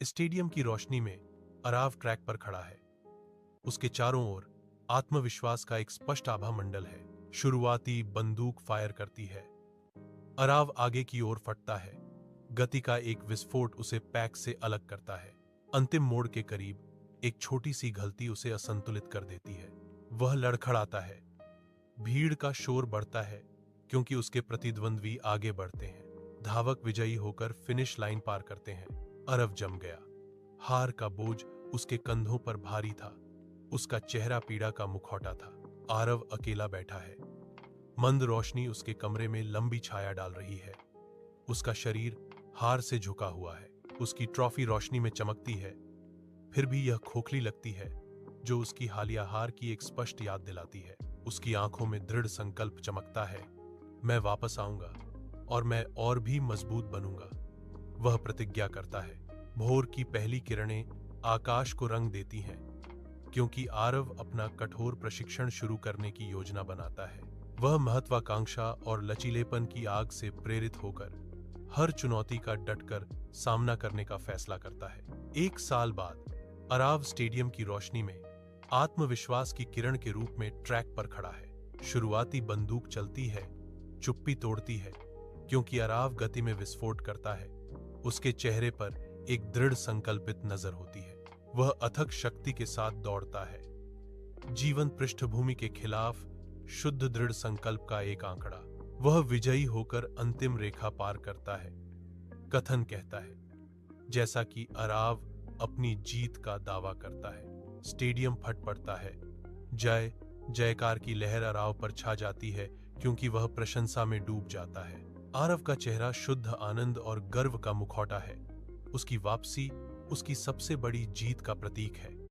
Stadium की रोशनी में अराव ट्रैक पर खड़ा है। उसके चारों ओर आत्मविश्वास का एक स्पष्ट आभा मंडल है। शुरुआती बंदूक फायर करती है। अराव आगे की ओर फटता है। गति का एक विस्फोट उसे पैक से अलग करता है। अंतिम मोड़ के करीब एक छोटी सी गलती उसे असंतुलित कर देती है। वह लड़खड़ाता है। भीड़ का शोर बढ़ता है क्योंकि उसके प्रतिद्वंद्वी आगे बढ़ते हैं। धावक विजयी होकर फिनिश लाइन पार करते हैं। अरव जम गया। हार का बोझ उसके कंधों पर भारी था। उसका चेहरा पीड़ा का मुखौटा था। आरव अकेला बैठा है। मंद रोशनी उसके कमरे में लंबी छाया डाल रही है। उसका शरीर हार से झुका हुआ है। उसकी ट्रॉफी रोशनी में चमकती है, फिर भी यह खोखली लगती है, जो उसकी हालिया हार की एक स्पष्ट याद दिलाती है। उसकी आंखों में दृढ़ संकल्प चमकता है। मैं वापस आऊंगा और मैं और भी मजबूत बनूंगा, वह प्रतिज्ञा करता है। भोर की पहली किरणें आकाश को रंग देती हैं, क्योंकि आरव अपना कठोर प्रशिक्षण शुरू करने की योजना बनाता है। वह महत्वाकांक्षा और लचीलेपन की आग से प्रेरित होकर हर चुनौती का डटकर सामना करने का फैसला करता है। 1 साल बाद अराव स्टेडियम की रोशनी में आत्मविश्वास की किरण के रूप में ट्रैक पर खड़ा है। शुरुआती बंदूक चलती है, चुप्पी तोड़ती है, क्योंकि अराव गति में विस्फोट करता है। उसके चेहरे पर एक दृढ़ संकल्पित नजर होती है। वह अथक शक्ति के साथ दौड़ता है। जीवन पृष्ठभूमि के खिलाफ शुद्ध दृढ़ संकल्प का एक आंकड़ा। वह विजयी होकर अंतिम रेखा पार करता है। कथन कहता है, जैसा कि अराव अपनी जीत का दावा करता है। स्टेडियम फट पड़ता है। जय जयकार की लहर अराव पर छा जाती है, क्योंकि वह प्रशंसा में डूब जाता है। आरव का चेहरा शुद्ध आनंद और गर्व का मुखौटा है। उसकी वापसी उसकी सबसे बड़ी जीत का प्रतीक है।